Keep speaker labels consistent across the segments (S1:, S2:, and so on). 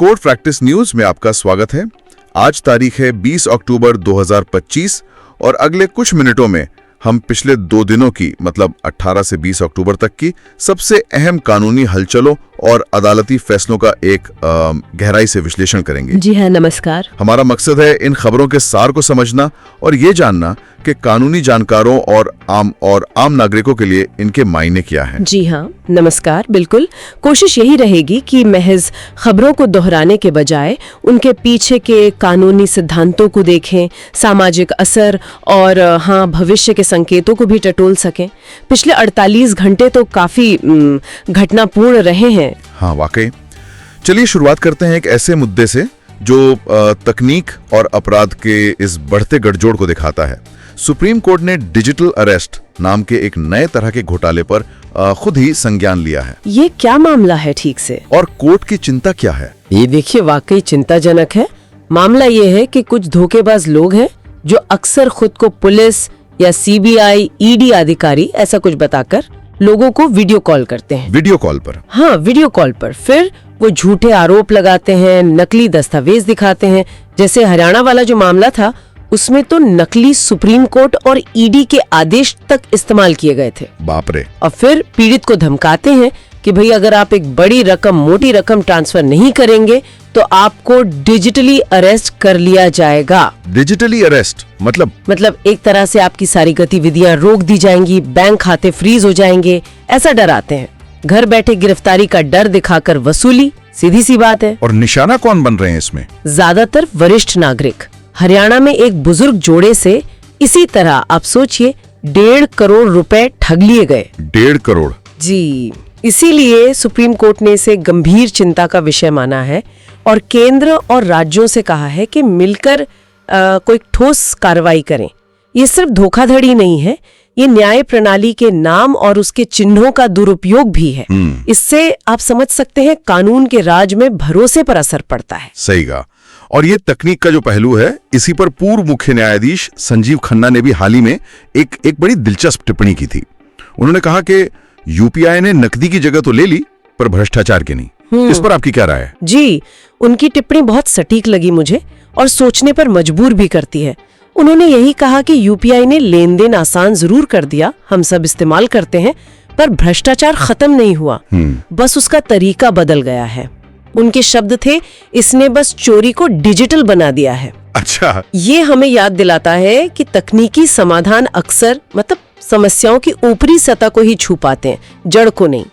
S1: Court practice news में आपका स्वागत है। आज तारीख है 20 अक्टूबर 2025 और अगले कुछ मिनटों में हम पिछले 2 दिनों की मतलब 18 से 20 अक्टूबर तक की सबसे अहम कानूनी हलचलों और अदालती फैसलों का एक गहराई से विश्लेषण करेंगे।
S2: जी हाँ, नमस्कार।
S1: हमारा मकसद है इन खबरों के सार को समझना और ये जानना कि कानूनी जानकारों और आम नागरिकों के लिए इनके मायने क्या हैं।
S2: जी हाँ, नमस्कार। बिल्कुल, कोशिश यही रहेगी कि महज खबरों को दोहराने के बजाय उनके पीछे के कानूनी सिद्धांतों को देखें, सामाजिक असर और भविष्य के संकेतों को भी टटोल सकें। पिछले 48 घंटे तो काफी घटनापूर्ण रहे हैं।
S1: हाँ, वाकई। चलिए शुरुआत करते हैं एक ऐसे मुद्दे से जो तकनीक और अपराध के इस बढ़ते गठजोड़ को दिखाता है। सुप्रीम कोर्ट ने डिजिटल अरेस्ट नाम के एक नए तरह के घोटाले पर खुद ही संज्ञान लिया है।
S2: ये क्या मामला है ठीक से? और
S1: कोर्ट की चिंता क्या है?
S2: ये देखिए, वाकई चिंताजनक है। मामला ये है कि कुछ धोखेबाज लोग हैं जो अक्सर खुद को पुलिस या सीबीआई, ईडी अधिकारी ऐसा कुछ बताकर लोगों को वीडियो कॉल करते हैं।
S1: वीडियो कॉल पर?
S2: हाँ, वीडियो कॉल पर। फिर वो झूठे आरोप लगाते हैं, नकली दस्तावेज दिखाते हैं। जैसे हरियाणा वाला जो मामला था, उसमें तो नकली सुप्रीम कोर्ट और ईडी के आदेश तक इस्तेमाल किए गए थे।
S1: बाप रे।
S2: और फिर पीड़ित को धमकाते हैं कि भाई अगर आप एक बड़ी रकम, मोटी रकम ट्रांसफर नहीं करेंगे तो आपको डिजिटली अरेस्ट कर लिया जाएगा।
S1: डिजिटली अरेस्ट मतलब
S2: एक तरह से आपकी सारी गतिविधियां रोक दी जाएंगी, बैंक खाते फ्रीज हो जाएंगे, ऐसा डराते हैं। घर बैठे गिरफ्तारी का डर दिखाकर वसूली, सीधी सी बात है।
S1: और निशाना कौन बन रहे हैं इसमें?
S2: ज्यादातर वरिष्ठ नागरिक। हरियाणा में एक बुजुर्ग जोड़े से इसी तरह आप सोचिए 1.5 करोड़ रुपए ठग लिए गए।
S1: 1.5 करोड़?
S2: जी, इसीलिए सुप्रीम कोर्ट ने इसे गंभीर चिंता का विषय माना है और केंद्र और राज्यों से कहा है कि मिलकर कोई ठोस कार्रवाई करें। ये सिर्फ धोखाधड़ी नहीं है, ये न्याय प्रणाली के नाम और उसके चिन्हों का दुरुपयोग भी है। इससे आप समझ सकते हैं कानून के राज में भरोसे पर असर पड़ता है।
S1: सही कहा। और ये तकनीक का जो पहलू है, इसी पर पूर्व मुख्य न्यायाधीश संजीव खन्ना ने भी हाल ही में एक बड़ी दिलचस्प टिप्पणी की थी। उन्होंने कहा कि यूपीआई ने नकदी की जगह तो ले ली पर भ्रष्टाचार की नहीं। इस पर आपकी क्या राय है?
S2: जी, उनकी टिप्पणी बहुत सटीक लगी मुझे और सोचने पर मजबूर भी करती है। उन्होंने यही कहा कि यूपीआई ने लेन देन आसान जरूर कर दिया, हम सब इस्तेमाल करते हैं, पर भ्रष्टाचार खत्म नहीं हुआ, बस उसका तरीका बदल गया है। उनके शब्द थे, इसने बस चोरी को डिजिटल बना दिया है।
S1: अच्छा।
S2: ये हमें याद दिलाता है कि तकनीकी समाधान अक्सर समस्याओं की ऊपरी सतह को ही छू पाते हैं, जड़ को नहीं।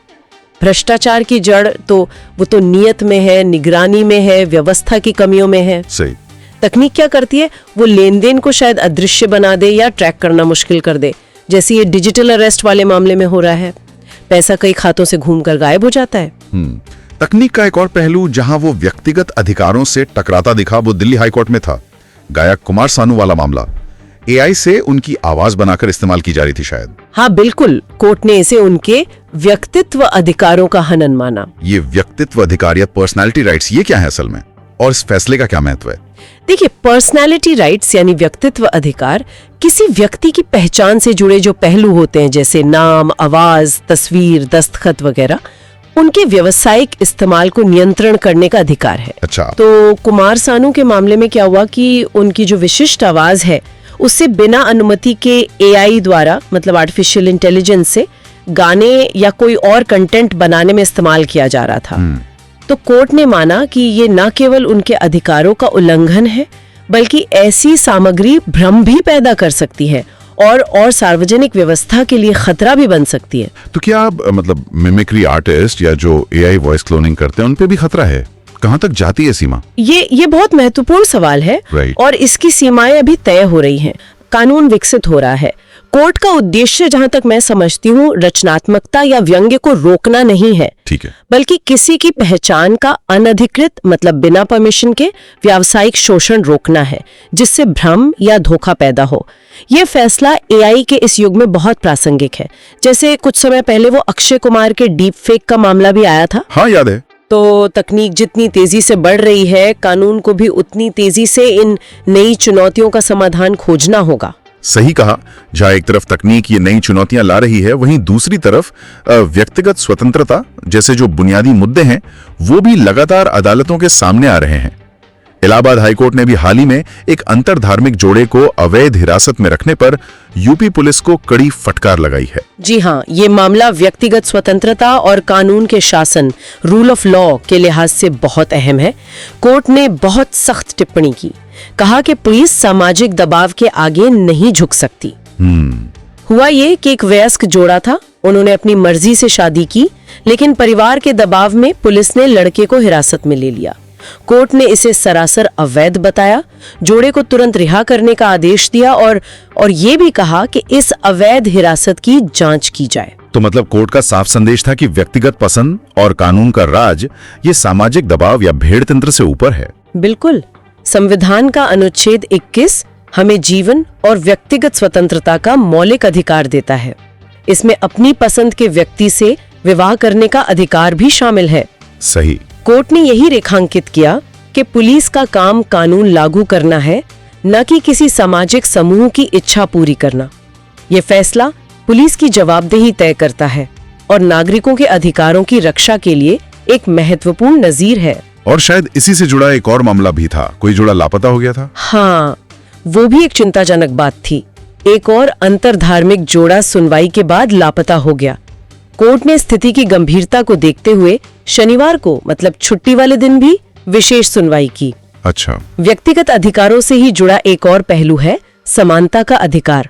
S2: भ्रष्टाचार की जड़ तो नियत में है, निगरानी में है, व्यवस्था की कमियों में है।
S1: सही।
S2: तकनीक क्या करती है? वो लेन देन को शायद अदृश्य बना दे या ट्रैक करना मुश्किल कर दे, जैसे ये डिजिटल अरेस्ट वाले मामले में हो रहा है। पैसा कई खातों से घूमकर गायब हो जाता है।
S1: तकनीक का एक और पहलू जहां वो व्यक्तिगत अधिकारों से टकराता दिखा, वो दिल्ली हाईकोर्ट में था। गायक कुमार सानू वाला मामला एआई से उनकी आवाज बनाकर इस्तेमाल की जा रही थी शायद।
S2: हाँ बिल्कुल, कोर्ट ने इसे उनके व्यक्तित्व अधिकारों का हनन माना।
S1: ये व्यक्तित्व अधिकार या पर्सनैलिटी राइट्स, ये क्या है असल में और इस फैसले का क्या महत्व है?
S2: देखिए, पर्सनैलिटी राइट्स यानी व्यक्तित्व अधिकार किसी व्यक्ति की पहचान से जुड़े जो पहलू होते हैं, जैसे नाम, आवाज, तस्वीर, दस्तखत वगैरह, उनके व्यावसायिक इस्तेमाल को नियंत्रण करने का अधिकार है।
S1: अच्छा।
S2: तो कुमार सानू के मामले में क्या हुआ कि उनकी जो विशिष्ट आवाज है उससे बिना अनुमति के एआई द्वारा आर्टिफिशियल इंटेलिजेंस से गाने या कोई और कंटेंट बनाने में इस्तेमाल किया जा रहा था। तो कोर्ट ने माना कि ये न केवल उनके अधिकारों का उल्लंघन है, बल्कि ऐसी सामग्री भ्रम भी पैदा कर सकती है और सार्वजनिक व्यवस्था के लिए खतरा भी बन सकती है।
S1: तो क्या मिमिक्री आर्टिस्ट या जो एआई वॉइस क्लोनिंग करते हैं उन पे भी खतरा है? कहां तक जाती है सीमा?
S2: ये बहुत महत्वपूर्ण सवाल है। और इसकी सीमाएं अभी तय हो रही हैं। कानून विकसित हो रहा है। कोर्ट का उद्देश्य, जहां तक मैं समझती हूँ, रचनात्मकता या व्यंग्य को रोकना नहीं है,
S1: ठीक है,
S2: बल्कि किसी की पहचान का अनधिकृत बिना परमिशन के व्यावसायिक शोषण रोकना है, जिससे भ्रम या धोखा पैदा हो। ये फैसला एआई के इस युग में बहुत प्रासंगिक है। जैसे कुछ समय पहले वो अक्षय कुमार के डीप फेक का मामला भी आया था।
S1: हाँ, याद है।
S2: तो तकनीक जितनी तेजी से बढ़ रही है, कानून को भी उतनी तेजी से इन नई चुनौतियों का समाधान खोजना होगा।
S1: सही कहा, जहां एक तरफ तकनीक ये नई चुनौतियां ला रही है, वहीं दूसरी तरफ व्यक्तिगत स्वतंत्रता जैसे जो बुनियादी मुद्दे हैं वो भी लगातार अदालतों के सामने आ रहे हैं। इलाहाबाद हाईकोर्ट ने भी हाल ही में एक अंतरधार्मिक जोड़े को अवैध हिरासत में रखने पर यूपी पुलिस को कड़ी फटकार लगाई है।
S2: जी हाँ, ये मामला व्यक्तिगत स्वतंत्रता और कानून के शासन, रूल ऑफ लॉ के लिहाज से बहुत अहम है। कोर्ट ने बहुत सख्त टिप्पणी की, कहा कि पुलिस सामाजिक दबाव के आगे नहीं झुक सकती। हुआ ये कि एक वयस्क जोड़ा था, उन्होंने अपनी मर्जी से शादी की, लेकिन परिवार के दबाव में पुलिस ने लड़के को हिरासत में ले लिया। कोर्ट ने इसे सरासर अवैध बताया, जोड़े को तुरंत रिहा करने का आदेश दिया और ये भी कहा कि इस अवैध हिरासत की जांच की जाए।
S1: तो मतलब कोर्ट का साफ संदेश था कि व्यक्तिगत पसंद और कानून का राज ये सामाजिक दबाव या भेड़ तंत्र से ऊपर है।
S2: बिल्कुल। संविधान का अनुच्छेद 21 हमें जीवन और व्यक्तिगत स्वतंत्रता का मौलिक अधिकार देता है। इसमें अपनी पसंद के व्यक्ति से विवाह करने का अधिकार भी शामिल है।
S1: सही।
S2: कोर्ट ने यही रेखांकित किया कि पुलिस का काम कानून लागू करना है, न कि किसी सामाजिक समूह की इच्छा पूरी करना। ये फैसला पुलिस की जवाबदेही तय करता है और नागरिकों के अधिकारों की रक्षा के लिए एक महत्वपूर्ण नजीर है।
S1: और शायद इसी से जुड़ा एक और मामला भी था, कोई जोड़ा लापता हो गया था।
S2: हाँ, वो भी एक चिंताजनक बात थी। एक और अंतरधार्मिक जोड़ा सुनवाई के बाद लापता हो गया। कोर्ट ने स्थिति की गंभीरता को देखते हुए शनिवार को, मतलब छुट्टी वाले दिन, भी विशेष सुनवाई की।
S1: अच्छा।
S2: व्यक्तिगत अधिकारों से ही जुड़ा एक और पहलू है समानता का अधिकार,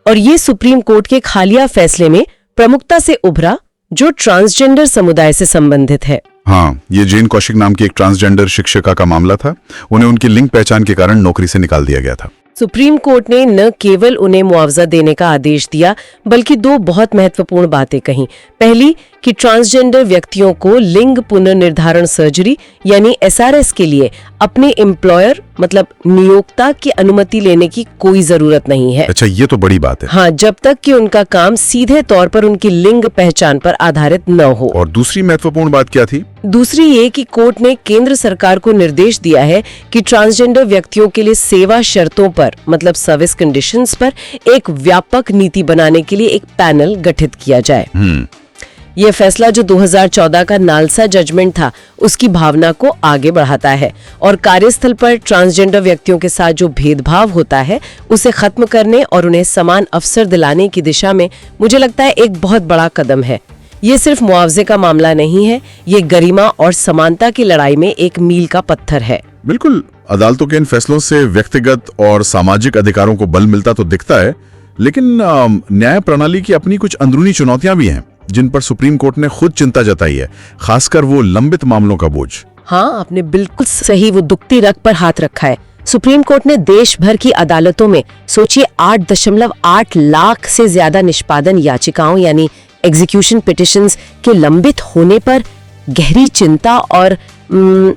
S2: और ये सुप्रीम कोर्ट के एक हालिया फैसले में प्रमुखता से उभरा, जो ट्रांसजेंडर समुदाय से संबंधित है।
S1: हाँ, ये जैन कौशिक नाम की एक ट्रांसजेंडर शिक्षिका का मामला था। उन्हें उनकी लिंग पहचान के कारण नौकरी से निकाल दिया गया था।
S2: सुप्रीम कोर्ट ने न केवल उन्हें मुआवजा देने का आदेश दिया, बल्कि दो बहुत महत्वपूर्ण बातें कहीं। पहली कि ट्रांसजेंडर व्यक्तियों को लिंग पुनर्निर्धारण सर्जरी यानी SRS के लिए अपने एम्प्लॉयर, मतलब नियोक्ता की अनुमति लेने की कोई जरूरत नहीं है।
S1: अच्छा, ये तो बड़ी बात है।
S2: हाँ, जब तक कि उनका काम सीधे तौर पर उनकी लिंग पहचान पर आधारित न हो।
S1: और दूसरी महत्वपूर्ण बात क्या थी?
S2: दूसरी ये कि कोर्ट ने केंद्र सरकार को निर्देश दिया है कि ट्रांसजेंडर व्यक्तियों के लिए सेवा शर्तों पर, मतलब सर्विस कंडीशंस पर, एक व्यापक नीति बनाने के लिए एक पैनल गठित किया जाए। यह फैसला, जो 2014 का नालसा जजमेंट था, उसकी भावना को आगे बढ़ाता है और कार्यस्थल पर ट्रांसजेंडर व्यक्तियों के साथ जो भेदभाव होता है उसे खत्म करने और उन्हें समान अवसर दिलाने की दिशा में, मुझे लगता है, एक बहुत बड़ा कदम है। ये सिर्फ मुआवजे का मामला नहीं है, ये गरिमा और समानता की लड़ाई में एक मील का पत्थर है।
S1: बिल्कुल। अदालतों के इन फैसलों से व्यक्तिगत और सामाजिक अधिकारों को बल मिलता तो दिखता है, लेकिन न्याय प्रणाली की अपनी कुछ अंदरूनी चुनौतियां भी हैं, जिन पर सुप्रीम कोर्ट ने खुद चिंता जताई है, खासकर वो लंबित मामलों का बोझ।
S2: हाँ, आपने बिल्कुल सही वो दुखती रग पर हाथ रखा है। सुप्रीम कोर्ट ने देश भर की अदालतों में, सोचिए, 8.8 लाख से ज्यादा निष्पादन याचिकाओं यानी एग्जीक्यूशन पिटिशंस के लंबित होने पर गहरी चिंता और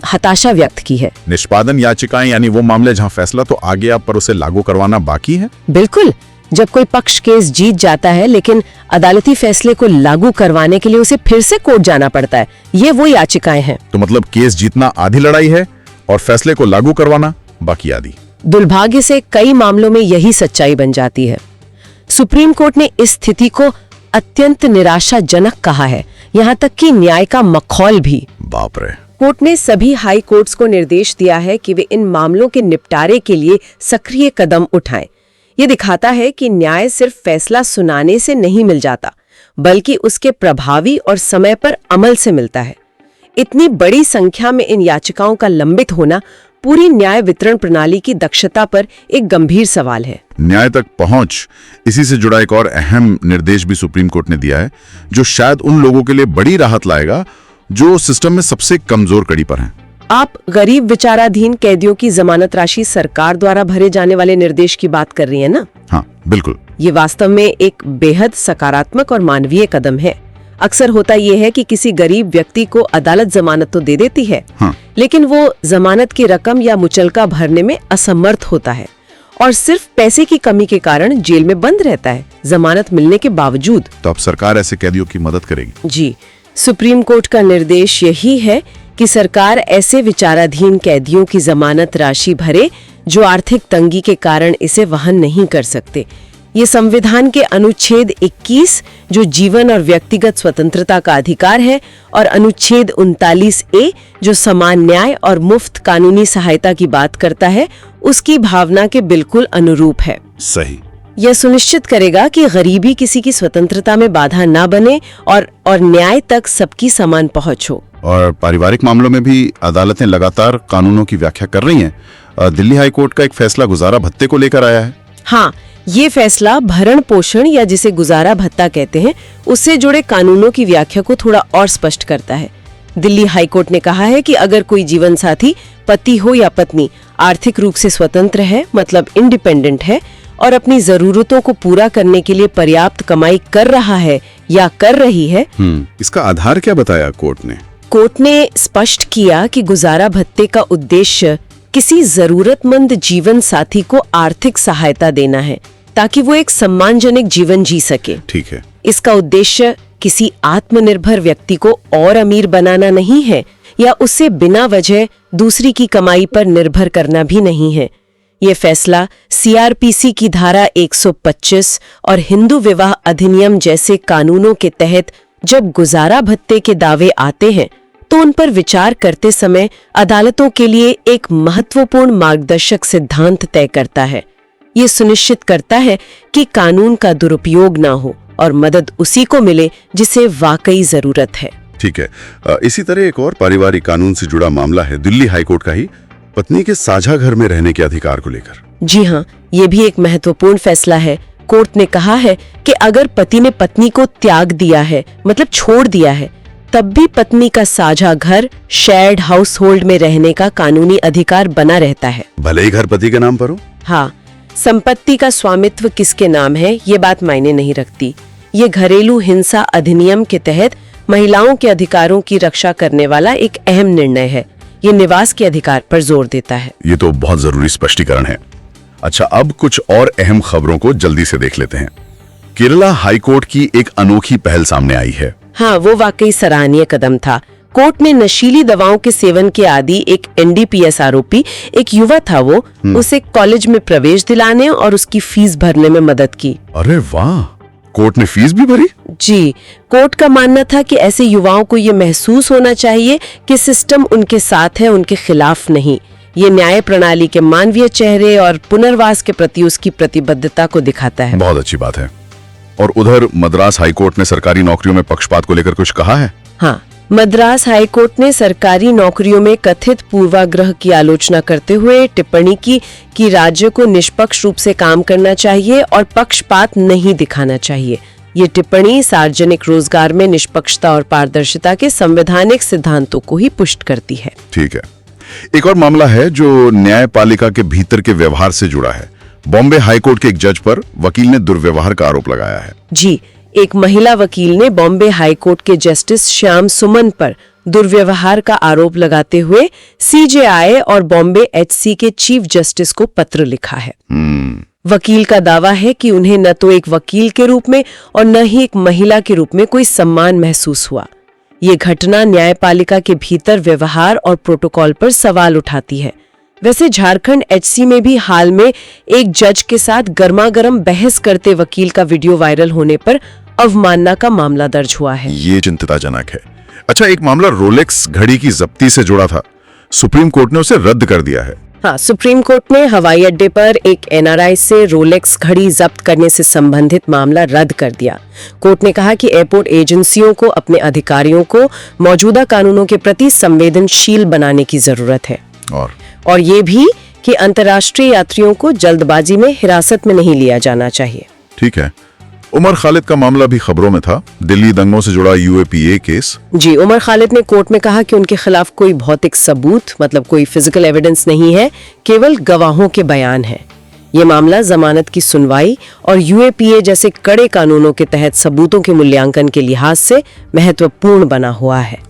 S2: हताशा व्यक्त की है।
S1: निष्पादन याचिकाएं यानी वो मामले जहां फैसला तो आ गया पर उसे लागू करवाना बाकी है।
S2: बिल्कुल। जब कोई पक्ष केस जीत जाता है लेकिन अदालती फैसले को लागू करवाने के लिए उसे फिर से कोर्ट जाना पड़ता है, ये वो याचिकाएं हैं। तो
S1: मतलब केस जीतना आधी लड़ाई है और फैसले को लागू करवाना बाकी आधी।
S2: दुर्भाग्य से कई मामलों में यही सच्चाई बन जाती है। सुप्रीम कोर्ट ने इस स्थिति को अत्यंत निराशाजनक कहा है, यहाँ तक कि न्याय का मखौल भी।
S1: बाप रे।
S2: कोर्ट ने सभी हाई कोर्ट्स को निर्देश दिया है कि वे इन मामलों के निपटारे के लिए सक्रिय कदम उठाएं। ये दिखाता है कि न्याय सिर्फ फैसला सुनाने से नहीं मिल जाता, बल्कि उसके प्रभावी और समय पर अमल से मिलता है। इतनी बड़ी संख्या में इन याचिकाओं का लंबित होना पूरी न्याय वितरण प्रणाली की दक्षता पर एक गंभीर सवाल है।
S1: न्याय तक पहुंच, इसी से जुड़ा एक और अहम निर्देश भी सुप्रीम कोर्ट ने दिया है, जो शायद उन लोगों के लिए बड़ी राहत लाएगा जो सिस्टम में सबसे कमजोर कड़ी पर हैं।
S2: आप गरीब विचाराधीन कैदियों की जमानत राशि सरकार द्वारा भरे जाने वाले निर्देश की बात कर रही है ना?
S1: हाँ, बिल्कुल।
S2: ये वास्तव में एक बेहद सकारात्मक और मानवीय कदम है। अक्सर होता यह है कि किसी गरीब व्यक्ति को अदालत जमानत तो दे देती है,
S1: हाँ,
S2: लेकिन वो जमानत की रकम या मुचलका भरने में असमर्थ होता है और सिर्फ पैसे की कमी के कारण जेल में बंद रहता है, जमानत मिलने के बावजूद।
S1: तो अब सरकार ऐसे कैदियों की मदद करेगी।
S2: जी, सुप्रीम कोर्ट का निर्देश यही है कि सरकार ऐसे विचाराधीन कैदियों की जमानत राशि भरे जो आर्थिक तंगी के कारण इसे वहन नहीं कर सकते। ये संविधान के अनुच्छेद 21 जो जीवन और व्यक्तिगत स्वतंत्रता का अधिकार है और अनुच्छेद 39A जो समान न्याय और मुफ्त कानूनी सहायता की बात करता है, उसकी भावना के बिल्कुल अनुरूप है।
S1: सही।
S2: यह सुनिश्चित करेगा कि गरीबी किसी की स्वतंत्रता में बाधा ना बने और न्याय तक सबकी समान पहुंच हो।
S3: और पारिवारिक मामलों में भी अदालतें लगातार कानूनों की व्याख्या कर रही हैं। दिल्ली हाई कोर्ट का एक फैसला गुजारा भत्ते को लेकर आया है।
S2: हाँ, ये फैसला भरण पोषण या जिसे गुजारा भत्ता कहते हैं उससे जुड़े कानूनों की व्याख्या को थोड़ा और स्पष्ट करता है। दिल्ली हाई कोर्ट ने कहा है कि अगर कोई जीवन साथी, पति हो या पत्नी, आर्थिक रूप से स्वतंत्र है, मतलब इंडिपेंडेंट है, और अपनी जरूरतों को पूरा करने के लिए पर्याप्त कमाई कर रहा है या कर रही है।
S1: इसका आधार क्या बताया कोर्ट ने?
S2: कोर्ट ने स्पष्ट किया कि गुजारा भत्ते का उद्देश्य किसी जरूरतमंद जीवन साथी को आर्थिक सहायता देना है ताकि वो एक सम्मानजनक जीवन जी सके।
S1: ठीक है।
S2: इसका उद्देश्य किसी आत्मनिर्भर व्यक्ति को और अमीर बनाना नहीं है या उससे बिना वजह दूसरी की कमाई पर निर्भर करना भी नहीं है। ये फैसला सीआरपीसी की धारा 125 और हिंदू विवाह अधिनियम जैसे कानूनों के तहत जब गुजारा भत्ते के दावे आते हैं तो उन पर विचार करते समय अदालतों के लिए एक महत्वपूर्ण मार्गदर्शक सिद्धांत तय करता है। ये सुनिश्चित करता है कि कानून का दुरुपयोग ना हो और मदद उसी को मिले जिसे वाकई जरूरत है।
S1: ठीक है। इसी तरह एक और पारिवारिक कानून से जुड़ा मामला है दिल्ली हाईकोर्ट का ही, पत्नी के साझा घर में रहने के अधिकार को लेकर।
S2: जी हाँ, ये भी एक महत्वपूर्ण फैसला है। कोर्ट ने कहा है कि अगर पति ने पत्नी को त्याग दिया है, मतलब छोड़ दिया है, तब भी पत्नी का साझा घर, शेयर्ड हाउस होल्ड में रहने का कानूनी अधिकार बना रहता है,
S1: भले ही घर पति के नाम पर हो।
S2: हाँ, संपत्ति का स्वामित्व किसके नाम है ये बात मायने नहीं रखती। ये घरेलू हिंसा अधिनियम के तहत महिलाओं के अधिकारों की रक्षा करने वाला एक अहम निर्णय है। ये निवास के अधिकार पर जोर देता है।
S1: ये तो बहुत जरूरी स्पष्टीकरण है। अच्छा, अब कुछ और अहम खबरों को जल्दी से देख लेते हैं। केरला हाईकोर्ट की एक अनोखी पहल सामने आई है।
S2: हाँ, वो वाकई सराहनीय कदम था। कोर्ट ने नशीली दवाओं के सेवन के आदी एक एनडीपीएस आरोपी, एक युवा था वो, उसे कॉलेज में प्रवेश दिलाने और उसकी फीस भरने में मदद की।
S1: अरे वाह, कोर्ट ने फीस भी भरी?
S2: जी, कोर्ट का मानना था कि ऐसे युवाओं को ये महसूस होना चाहिए कि सिस्टम उनके साथ है, उनके खिलाफ नहीं। ये न्याय प्रणाली के मानवीय चेहरे और पुनर्वास के प्रति उसकी प्रतिबद्धता को दिखाता है।
S1: बहुत अच्छी बात है। और उधर मद्रास हाईकोर्ट ने सरकारी नौकरियों में पक्षपात को लेकर कुछ कहा है?
S2: हाँ, मद्रास हाईकोर्ट ने सरकारी नौकरियों में कथित पूर्वाग्रह की आलोचना करते हुए टिप्पणी की कि राज्य को निष्पक्ष रूप से काम करना चाहिए और पक्षपात नहीं दिखाना चाहिए। ये टिप्पणी सार्वजनिक रोजगार में निष्पक्षता और पारदर्शिता के संवैधानिक सिद्धांतों को ही पुष्ट करती है।
S1: ठीक है। एक और मामला है जो न्यायपालिका के भीतर के व्यवहार से जुड़ा है। बॉम्बे हाईकोर्ट के एक जज पर वकील ने दुर्व्यवहार का आरोप लगाया है।
S2: जी, एक महिला वकील ने बॉम्बे हाईकोर्ट के जस्टिस श्याम सुमन पर दुर्व्यवहार का आरोप लगाते हुए सीजेआई और बॉम्बे एचसी के चीफ जस्टिस को पत्र लिखा है। वकील का दावा है कि उन्हें न तो एक वकील के रूप में और न ही एक महिला के रूप में कोई सम्मान महसूस हुआ। ये घटना न्यायपालिका के भीतर व्यवहार और प्रोटोकॉल पर सवाल उठाती है। वैसे झारखंड एचसी में भी हाल में एक जज के साथ गर्मागर्म बहस करते वकील का वीडियो वायरल होने पर अवमानना का मामला दर्ज हुआ है।
S1: ये चिंताजनक है। अच्छा, एक मामला रोलेक्स घड़ी की जब्ती से जुड़ा था। सुप्रीम कोर्ट ने उसे रद्द कर दिया है।
S2: हाँ, सुप्रीम कोर्ट ने हवाई अड्डे पर एक एनआरआई से रोलेक्स घड़ी जब्त करने से संबंधित मामला रद्द कर दिया। कोर्ट ने कहा कि एयरपोर्ट एजेंसियों को अपने अधिकारियों को मौजूदा कानूनों के प्रति संवेदनशील बनाने की जरूरत है और ये भी कि अंतर्राष्ट्रीय यात्रियों को जल्दबाजी में हिरासत में नहीं लिया जाना चाहिए।
S1: ठीक है। उमर खालिद का मामला भी खबरों में था, दिल्ली दंगों से जुड़ा यूएपीए केस।
S2: जी, उमर खालिद ने कोर्ट में कहा कि उनके खिलाफ कोई भौतिक सबूत, मतलब कोई फिजिकल एविडेंस नहीं है, केवल गवाहों के बयान है। ये मामला जमानत की सुनवाई और यूएपीए जैसे कड़े कानूनों के तहत सबूतों के मूल्यांकन के लिहाज से महत्वपूर्ण बना हुआ है।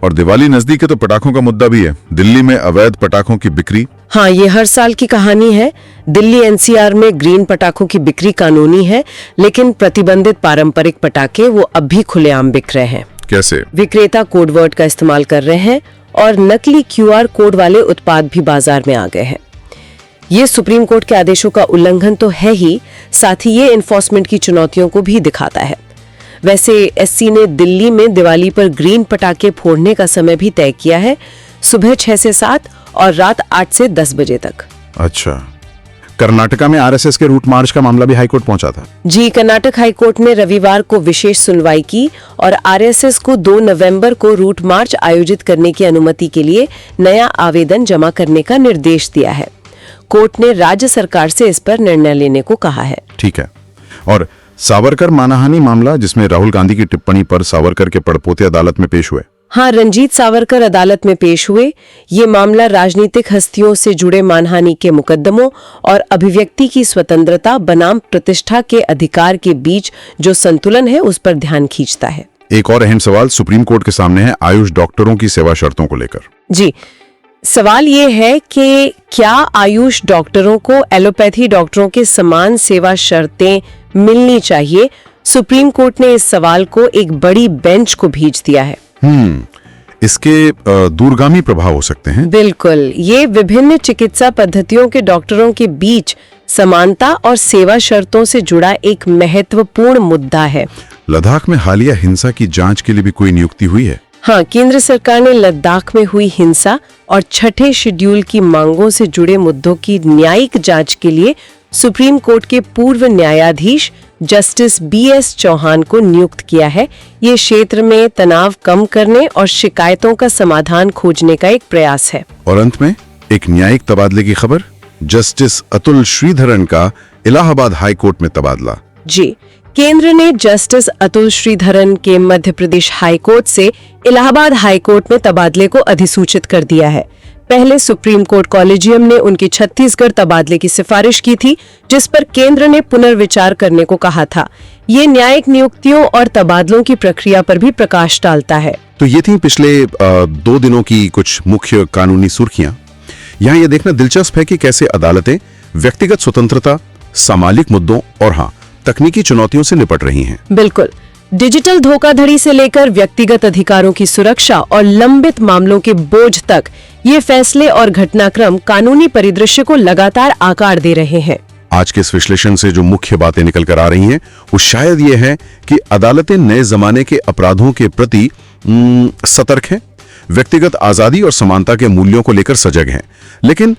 S1: और दिवाली नजदीक है तो पटाखों का मुद्दा भी है। दिल्ली में अवैध पटाखों की बिक्री।
S2: हाँ, ये हर साल की कहानी है। दिल्ली एनसीआर में ग्रीन पटाखों की बिक्री कानूनी है, लेकिन प्रतिबंधित पारंपरिक पटाखे वो अब भी खुलेआम बिक रहे हैं।
S1: कैसे?
S2: विक्रेता कोडवर्ड का इस्तेमाल कर रहे हैं और नकली क्यूआर कोड वाले उत्पाद भी बाजार में आ गए हैं। ये सुप्रीम कोर्ट के आदेशों का उल्लंघन तो है ही, साथ ही ये इन्फोर्समेंट की चुनौतियों को भी दिखाता है। वैसे एससी ने दिल्ली में दिवाली पर ग्रीन पटाखे फोड़ने का समय भी तय किया है, सुबह 6 से 7 और रात 8 से 10 बजे तक।
S3: अच्छा, कर्नाटका में आरएसएस के रूट मार्च का मामला भी हाईकोर्ट पहुंचा था।
S2: जी, कर्नाटक हाईकोर्ट ने रविवार को विशेष सुनवाई की और आरएसएस को 2 नवंबर को रूट मार्च आयोजित करने की अनुमति के लिए नया आवेदन जमा करने का निर्देश दिया है। कोर्ट ने राज्य सरकार से इस पर निर्णय लेने को कहा है।
S3: ठीक है। और सावरकर मानहानि मामला, जिसमें राहुल गांधी की टिप्पणी पर सावरकर के पड़पोते अदालत में पेश हुए।
S2: हाँ, रंजीत सावरकर अदालत में पेश हुए। ये मामला राजनीतिक हस्तियों से जुड़े मानहानि के मुकदमों और अभिव्यक्ति की स्वतंत्रता बनाम प्रतिष्ठा के अधिकार के बीच जो संतुलन है उस पर ध्यान खींचता है।
S3: एक और अहम सवाल सुप्रीम कोर्ट के सामने है आयुष डॉक्टरों की सेवा शर्तों को लेकर।
S2: जी, सवाल ये है कि क्या आयुष डॉक्टरों को एलोपैथी डॉक्टरों के समान सेवा शर्तें मिलनी चाहिए? सुप्रीम कोर्ट ने इस सवाल को एक बड़ी बेंच को भेज दिया है।
S3: इसके दूरगामी प्रभाव हो सकते हैं।
S2: बिल्कुल, ये विभिन्न चिकित्सा पद्धतियों के डॉक्टरों के बीच समानता और सेवा शर्तों से जुड़ा एक महत्वपूर्ण मुद्दा है।
S3: लद्दाख में हालिया हिंसा की जांच के लिए भी कोई नियुक्ति हुई है?
S2: हाँ, केंद्र सरकार ने लद्दाख में हुई हिंसा और छठे शेड्यूल की मांगों से जुड़े मुद्दों की न्यायिक जांच के लिए सुप्रीम कोर्ट के पूर्व न्यायाधीश जस्टिस BS चौहान को नियुक्त किया है। ये क्षेत्र में तनाव कम करने और शिकायतों का समाधान खोजने का एक प्रयास है।
S3: और अंत में एक न्यायिक तबादले की खबर, जस्टिस अतुल श्रीधरन का इलाहाबाद हाई कोर्ट में तबादला।
S2: जी, केंद्र ने जस्टिस अतुल श्रीधरन के मध्य प्रदेश हाई कोर्ट से इलाहाबाद हाई कोर्ट में तबादले को अधिसूचित कर दिया है। पहले सुप्रीम कोर्ट कॉलेजियम ने उनके छत्तीसगढ़ तबादले की सिफारिश की थी, जिस पर केंद्र ने पुनर्विचार करने को कहा था। ये न्यायिक नियुक्तियों और तबादलों की प्रक्रिया पर भी प्रकाश डालता है।
S3: तो ये थी पिछले 2 दिनों की कुछ मुख्य कानूनी सुर्खियां। यहाँ ये देखना दिलचस्प है कि कैसे अदालतें व्यक्तिगत स्वतंत्रता, सामाजिक मुद्दों और हाँ, तकनीकी चुनौतियों से निपट रही हैं।
S2: बिल्कुल, डिजिटल धोखाधड़ी से लेकर व्यक्तिगत अधिकारों की सुरक्षा और लंबित मामलों के बोझ तक ये फैसले और घटनाक्रम कानूनी परिदृश्य को लगातार आकार दे रहे हैं।
S3: आज के इस विश्लेषण से जो मुख्य बातें निकल कर आ रही हैं वो शायद ये है कि अदालतें नए जमाने के अपराधों के प्रति सतर्क हैं, व्यक्तिगत आजादी और समानता के मूल्यों को लेकर सजग हैं, लेकिन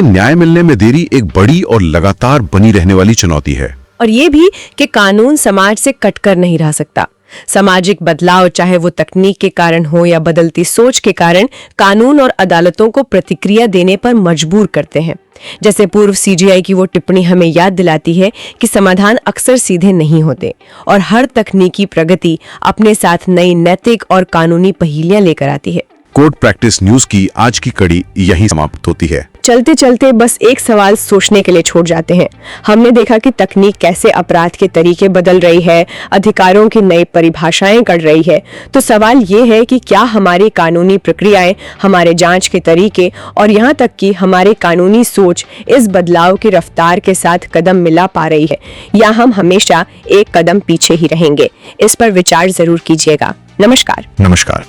S3: न्याय मिलने में देरी एक बड़ी और लगातार बनी रहने वाली चुनौती है।
S2: और ये भी कि कानून समाज से कटकर नहीं रह सकता। सामाजिक बदलाव, चाहे वो तकनीक के कारण हो या बदलती सोच के कारण, कानून और अदालतों को प्रतिक्रिया देने पर मजबूर करते हैं। जैसे पूर्व CGI की वो टिप्पणी हमें याद दिलाती है कि समाधान अक्सर सीधे नहीं होते और हर तकनीकी प्रगति अपने साथ नई नैतिक और कानूनी पहेलियां लेकर आती है।
S3: कोर्ट प्रैक्टिस न्यूज की आज की कड़ी यहीं समाप्त होती है।
S2: चलते चलते बस एक सवाल सोचने के लिए छोड़ जाते हैं। हमने देखा कि तकनीक कैसे अपराध के तरीके बदल रही है, अधिकारों की नई परिभाषाएं कर रही है। तो सवाल ये है कि क्या हमारी कानूनी प्रक्रियाएं, हमारे जांच के तरीके और यहाँ तक कि हमारी कानूनी सोच इस बदलाव की रफ्तार के साथ कदम मिला पा रही है, या हम हमेशा एक कदम पीछे ही रहेंगे? इस पर विचार जरूर कीजिएगा। नमस्कार।